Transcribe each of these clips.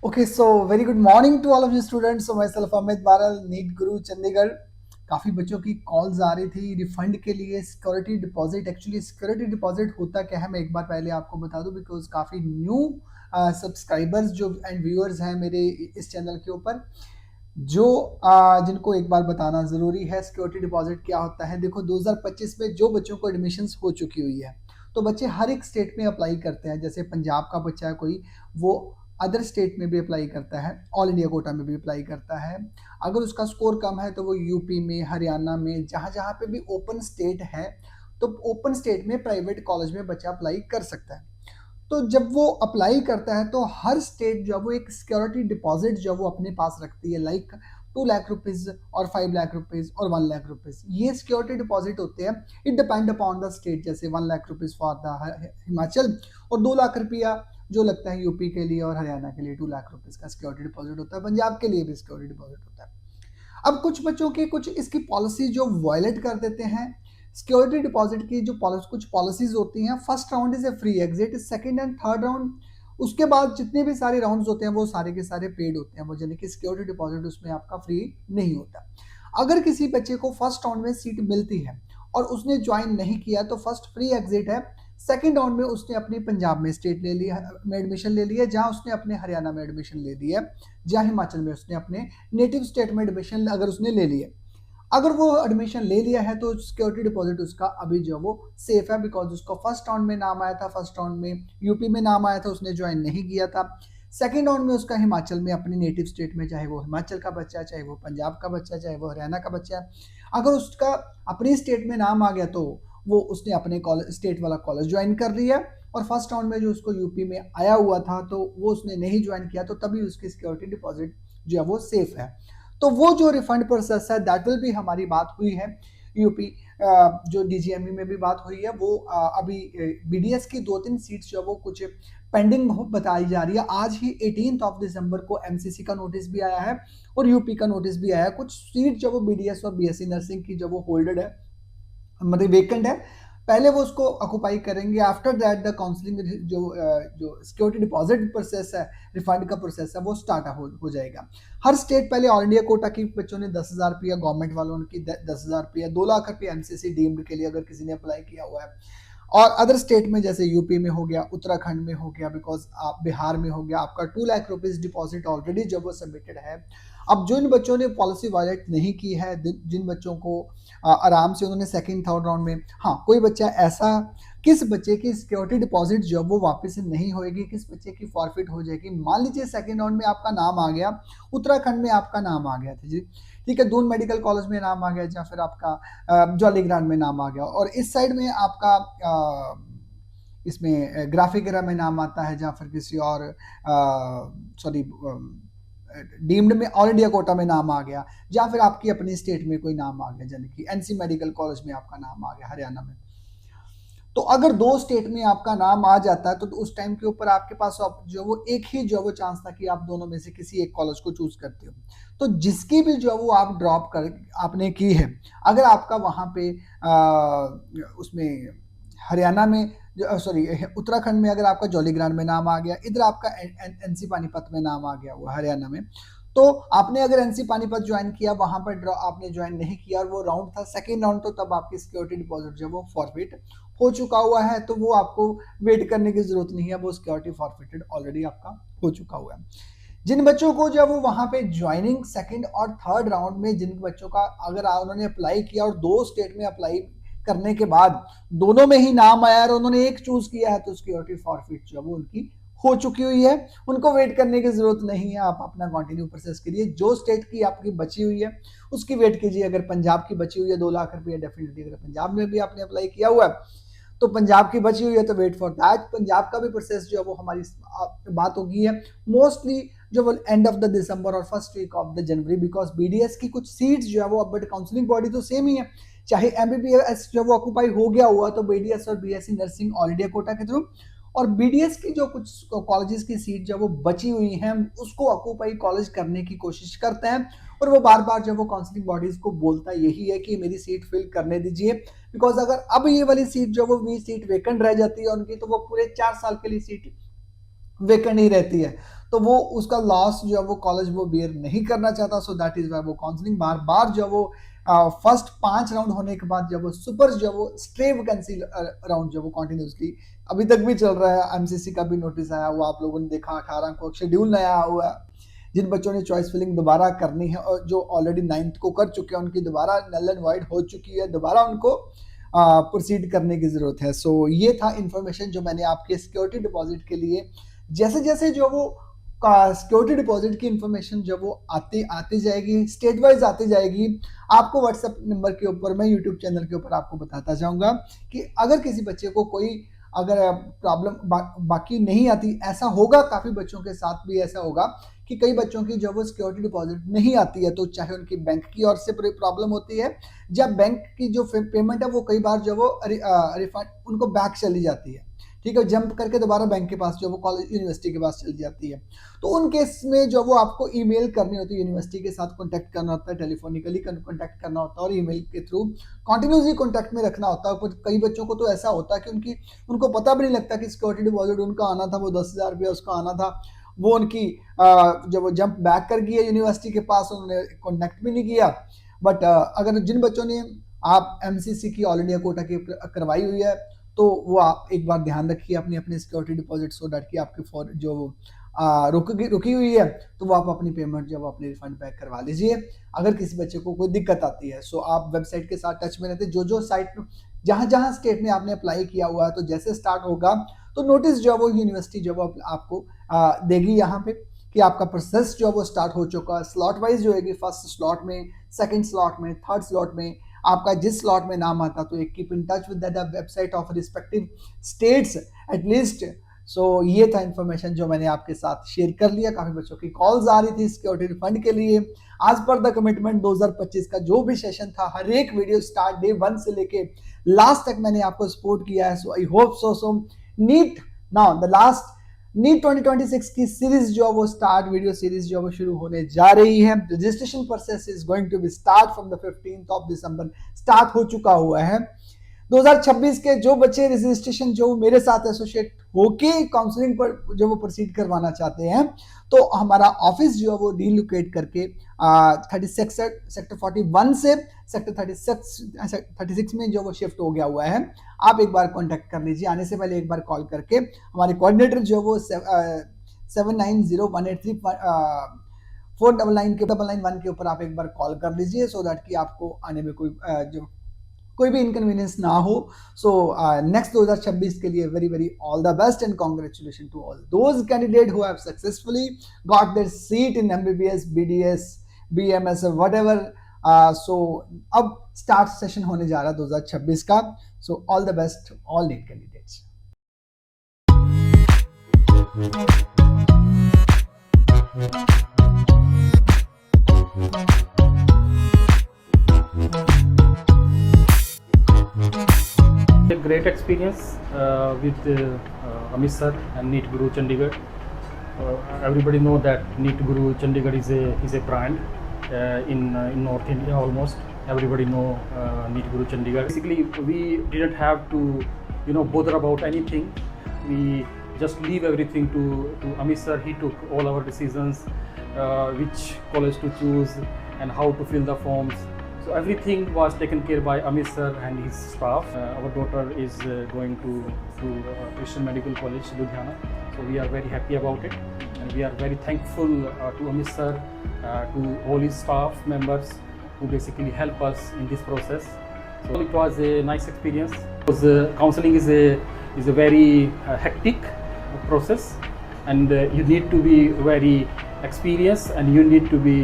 Okay, so very good morning to all of you students. So myself Amit Baral, NEET Guru Chandigarh. काफ़ी बच्चों की calls आ रही थी refund के लिए security deposit. Actually security deposit होता क्या है, मैं एक बार पहले आपको बता दूं, बिकॉज काफ़ी न्यू सब्सक्राइबर्स जो एंड व्यूअर्स हैं मेरे इस चैनल के ऊपर, जो जिनको एक बार बताना ज़रूरी है सिक्योरिटी डिपॉजिट क्या होता है। देखो 2025 में जो बच्चों को एडमिशन्स हो चुकी हुई है, तो बच्चे हर एक स्टेट में अप्लाई करते हैं। जैसे पंजाब का बच्चा है कोई, वो अदर स्टेट में भी अप्लाई करता है, ऑल इंडिया कोटा में भी अप्लाई करता है। अगर उसका स्कोर कम है तो वो यूपी में, हरियाणा में, जहाँ जहाँ पे भी ओपन स्टेट है, तो ओपन स्टेट में प्राइवेट कॉलेज में बच्चा अप्लाई कर सकता है। तो जब वो अप्लाई करता है तो हर स्टेट जो है वो एक सिक्योरिटी डिपॉजिट जो वो अपने पास रखती है, लाइक 2 लाख रुपीज और 5 लाख रुपीज और 1 लाख रुपीज। ये सिक्योरिटी डिपॉजिट होते हैं। It depend upon the state. जैसे 1 lakh rupees for the Himachal और 2 लाख रुपया जो लगता है यूपी के लिए और हरियाणा के लिए 2 लाख रुपीज का सिक्योरिटी डिपॉजिट होता है। पंजाब के लिए भी सिक्योरिटी डिपॉजिट होता है। अब कुछ बच्चों की कुछ इसकी पॉलिसी जो वायलेट कर देते हैं। सिक्योरिटी डिपॉजिट की जो कुछ पॉलिसीज होती हैं, first round is a free exit, second and third round, उसके बाद जितने भी सारे राउंड्स होते हैं वो सारे के सारे पेड होते हैं, वो यानी कि सिक्योरिटी डिपॉजिट उसमें आपका फ्री नहीं होता। अगर किसी बच्चे को फर्स्ट राउंड में सीट मिलती है और उसने ज्वाइन नहीं किया तो फर्स्ट फ्री एग्जिट है। सेकंड राउंड में उसने अपनी पंजाब में स्टेट ले लिया, में एडमिशन ले लिया, जहां उसने अपने हरियाणा में एडमिशन ले लिया, जहां हिमाचल में उसने अपने नेटिव स्टेट में एडमिशन अगर उसने ले लिया, अगर वो एडमिशन ले लिया है तो सिक्योरिटी डिपॉजिट उसका अभी जो वो सेफ है, बिकॉज उसको फर्स्ट राउंड में नाम आया था, फर्स्ट राउंड में यूपी में नाम आया था, उसने ज्वाइन नहीं किया था। सेकेंड राउंड में उसका हिमाचल में अपनी नेटिव स्टेट में, चाहे वो हिमाचल का बच्चा है, चाहे वो पंजाब का बच्चा है, चाहे वो हरियाणा का बच्चा है, अगर उसका अपनी स्टेट में नाम आ गया तो वो उसने अपने कॉलेज स्टेट वाला कॉलेज ज्वाइन कर लिया। और फर्स्ट राउंड में जो उसको यूपी में आया हुआ था तो वो उसने नहीं ज्वाइन किया, तो तभी उसकी सिक्योरिटी डिपॉजिट जो है वो सेफ है। तो वो जो रिफंड प्रोसेस है दैट विल भी, हमारी बात हुई है यूपी जो डीजीएमई में भी बात हुई है, वो अभी बीडीएस की 2-3 सीट्स जो वो कुछ पेंडिंग बताई जा रही है। आज ही 18 दिसंबर को एमसीसी का नोटिस भी आया है और यूपी का नोटिस भी आया है। कुछ सीट जो वो बीडीएस और बीएससी नर्सिंग की जो वो होल्डेड है, मतलब वेकेंट है, पहले वो उसको ऑक्युपाई करेंगे। आफ्टर दैट द काउंसलिंग जो सिक्योरिटी डिपॉजिट प्रोसेस है, रिफंड का प्रोसेस है, वो स्टार्ट हो जाएगा। हर स्टेट पहले ऑल इंडिया कोटा की बच्चों ने 10,000 रुपया, गवर्नमेंट वालों की 10,000 रुपया, 2 लाख रुपया एमसीसी डीम्ड के लिए अगर किसी ने अप्लाई किया हुआ है। और अदर स्टेट में जैसे यूपी में हो गया, उत्तराखंड में हो गया, बिकॉज आप बिहार में हो गया, आपका 2 लाख रुपीज डिपॉजिट ऑलरेडी जब वो सबमिटेड है। अब जिन बच्चों ने पॉलिसी वायलेट नहीं की है, जिन बच्चों को आराम से उन्होंने सेकंड थर्ड राउंड में, हाँ कोई बच्चा ऐसा, किस बच्चे की सिक्योरिटी डिपॉजिट जो वो वापस से नहीं होएगी, किस बच्चे की फॉरफिट हो जाएगी। मान लीजिए सेकंड राउंड में आपका नाम आ गया, उत्तराखंड में आपका नाम आ गया था जी, ठीक है, दून मेडिकल कॉलेज में नाम आ गया, या फिर आपका जॉलीग्रांट में नाम आ गया, और इस साइड में आपका इसमें ग्राफिकरा में नाम आता है, या फिर किसी और सॉरी डीम्ड में ऑल इंडिया कोटा में नाम आ गया, या फिर आपकी अपनी स्टेट में कोई नाम आ गया, यानी कि एनसी मेडिकल कॉलेज में आपका नाम आ गया हरियाणा में। तो अगर 2 स्टेट में आपका नाम आ जाता है तो उस टाइम के ऊपर आपके पास जो वो एक ही जो वो चांस था कि आप दोनों में से किसी एक कॉलेज को चूज करते हो। तो जिसकी भी जो वो आप ड्रॉप कर आपने की है, अगर आपका वहां पे उसमें हरियाणा में, सॉरी उत्तराखंड में अगर आपका जॉलीग्रांट में नाम आ गया, इधर आपका एनसी पानीपत में नाम आ गया हुआ हरियाणा में, तो आपने अगर एनसी पानीपत ज्वाइन किया, वहां पर आपने ज्वाइन नहीं किया और वो राउंड था सेकेंड राउंड, तो तब आपकी सिक्योरिटी डिपॉजिट जो वो फॉरफिट हो चुका हुआ है, तो वो आपको वेट करने की जरूरत नहीं है, वो सिक्योरिटी फॉरफिटेड ऑलरेडी आपका हो चुका हुआ है। जिन बच्चों को जब वो वहां पे ज्वाइनिंग सेकंड और थर्ड राउंड में, जिन बच्चों का अगर उन्होंने अप्लाई किया और 2 स्टेट में अप्लाई करने के बाद दोनों में ही नाम आया और उन्होंने एक चूज किया है, तो सिक्योरिटी फॉरफिट जो वो उनकी हो चुकी हुई है, उनको वेट करने की जरूरत नहीं है। आप अपना कंटिन्यू प्रोसेस करिए। जो स्टेट की आपकी बची हुई है उसकी वेट कीजिए। अगर पंजाब की बची हुई है 2 लाख रुपया, डेफिनेटली अगर पंजाब में भी आपने अप्लाई किया हुआ है तो पंजाब की बची हुई है तो वेट फॉर दैट। पंजाब का भी प्रोसेस जो है वो हमारी बात होगी है मोस्टली जो वो एंड ऑफ द दिसंबर और first week of the January, because BDS की कुछ सीट्स जो है वो, बट काउंसलिंग बॉडी तो सेम ही है। चाहे एमबीबीएस जो वो ऑक्यूपाई हो गया हुआ तो बीडीएस और BSc nursing all India quota के थ्रू, और बीडीएस की जो कुछ कॉलेजेस की सीट जो वो बची हुई हैं उसको ऑक्यूपाई कॉलेज करने की कोशिश करते हैं, और वो बार बार जब वो काउंसलिंग बॉडीज को बोलता यही है कि मेरी सीट फिल करने दीजिए, बिकॉज अगर अब ये वाली सीट जो वो सीट वेकेंट रह जाती है उनकी, तो वो पूरे 4 साल के लिए सीट वेकेंट ही रहती है। तो वो उसका लॉस जो है वो कॉलेज वो बेयर नहीं करना चाहता, सो दैट इज वाई वो काउंसलिंग बार बार जो वो फर्स्ट 5 राउंड होने के बाद जब वो सुपर जो वो स्ट्रे वैकेंसी राउंड जो वो कंटिन्यूसली अभी तक भी चल रहा है। एमसीसी का भी नोटिस आया हुआ, आप लोगों ने देखा 18 को शेड्यूल नया आया हुआ है। जिन बच्चों ने चॉइस फिलिंग दोबारा करनी है और जो ऑलरेडी 9th को कर चुके हैं उनकी दोबारा नल एंड वाइड हो चुकी है, दोबारा उनको प्रोसीड करने की ज़रूरत है। सो ये था इन्फॉर्मेशन जो मैंने आपके सिक्योरिटी डिपॉजिट के लिए, जैसे जैसे जो वो सिक्योरिटी डिपॉजिट की इन्फॉर्मेशन जब वो आती आती जाएगी, स्टेट वाइज आती जाएगी, आपको व्हाट्सएप नंबर के ऊपर, मैं यूट्यूब चैनल के ऊपर आपको बताता जाऊंगा कि अगर किसी बच्चे को कोई अगर प्रॉब्लम बाकी नहीं आती, ऐसा होगा काफ़ी बच्चों के साथ भी ऐसा होगा कि कई बच्चों की जब वो सिक्योरिटी डिपॉजिट नहीं आती है, तो चाहे उनकी बैंक की ओर से प्रॉब्लम होती है, जब बैंक की जो पेमेंट है वो कई बार जो वो रिफंड उनको बैक चली जाती है, ठीक है, जंप करके दोबारा बैंक के पास जो वो कॉलेज यूनिवर्सिटी के पास चली जाती है। तो उन केस में जो वो आपको ईमेल करनी होती है, यूनिवर्सिटी के साथ कांटेक्ट करना होता है, टेलीफोनिकली कांटेक्ट करना होता है और ईमेल के थ्रू कंटिन्यूसली कांटेक्ट में रखना होता है। पर कई बच्चों को तो ऐसा होता है कि उनको पता भी नहीं लगता कि सिक्योरिटी डिपॉजिट उनका आना था, वो 10,000 रुपया उसका आना था, वो उनकी जब वो जंप बैक कर गई है यूनिवर्सिटी के पास, उन्होंने कॉन्टेक्ट भी नहीं किया। बट अगर जिन बच्चों ने आप एमसीसी की ऑल इंडिया कोटा की करवाई हुई है, तो वो आप एक बार ध्यान रखिए अपनी अपनी सिक्योरिटी डिपॉजिट, सो डैट कि आपकी फॉर जो रुकी हुई है, तो वो आप अपनी पेमेंट जब अपनी रिफंड बैक करवा लीजिए अगर किसी बच्चे को कोई दिक्कत आती है। सो आप वेबसाइट के साथ टच में रहते, जो साइट जहाँ जहाँ स्टेट में आपने अप्लाई किया हुआ है, तो जैसे स्टार्ट होगा तो नोटिस जो वो यूनिवर्सिटी जो आपको देगी यहाँ पे कि आपका प्रोसेस जो वो स्टार्ट हो चुका है। स्लॉट वाइज जो है, फर्स्ट स्लॉट में, सेकंड स्लॉट में, थर्ड स्लॉट में, आपका जिस स्लॉट में नाम आता, तो एक keep in touch with the website of respective states at least. So ये था इन्फॉर्मेशन जो मैंने आपके साथ शेयर कर लिया। काफी बच्चों की कॉल्स आ रही थी सिक्योरिटी फंड के लिए। आज पर द कमिटमेंट 2025 का जो भी सेशन था, हर एक वीडियो स्टार्ट डे 1 से लेके लास्ट तक मैंने आपको सपोर्ट किया है। So I hope so NEET now the last NEET 2026 की सीरीज जो वो स्टार्ट वीडियो सीरीज जो वो शुरू होने जा रही है। Registration process is going to be start from the 15th of December, start हो चुका हुआ है। 2026 के जो बच्चे रजिस्ट्रेशन जो मेरे साथ एसोसिएट होके काउंसलिंग पर जो वो प्रोसीड करवाना चाहते हैं, तो हमारा ऑफिस जो है वो डीलोकेट करके 36 सेक्टर 41 से सेक्टर 36 में जो वो शिफ्ट हो गया हुआ है। आप एक बार कांटेक्ट कर लीजिए, आने से पहले एक बार कॉल करके हमारे कोऑर्डिनेटर जो वो 790183 499 के ऊपर आप एक बार कॉल कर लीजिए, सो दैट कि आपको आने में कोई भी इनकन्वीनियंस ना हो। सो नेक्स्ट 2026 के लिए very very all the best and congratulation to all those candidate who have successfully got their seat in MBBS, BDS, BMS, whatever. So अब स्टार्ट सेशन होने जा रहा है 2026 का। So all the best all NEET candidates. A great experience with Amit sir and NEET Guru Chandigarh. Everybody know that NEET Guru Chandigarh is a brand in North India. Almost everybody know NEET Guru Chandigarh. Basically, we didn't have to bother about anything. We just leave everything to Amit sir. He took all our decisions, which college to choose and how to fill the forms. So everything was taken care by Amit sir and his staff. Our daughter is going to Christian Medical College, Ludhiana. So we are very happy about it, and we are very thankful to Amit sir, to all his staff members who basically help us in this process. So it was a nice experience. Because counseling is a very hectic process, and you need to be very experienced, and you need to be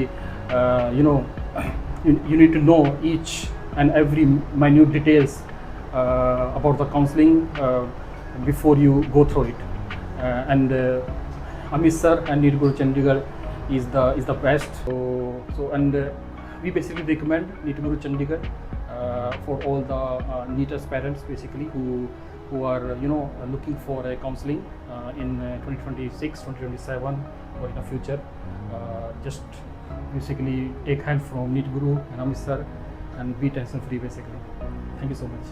you need to know each and every minute details about the counseling before you go through it. And Amit sir and NEET Guru Chandigarh is the best. So we basically recommend NEET Guru Chandigarh for all the NEETers parents basically who are looking for a counseling in 2026, 2027 or in the future. Just basically take help from NEET Guru and Amit sir and be tension free basically. Thank you so much.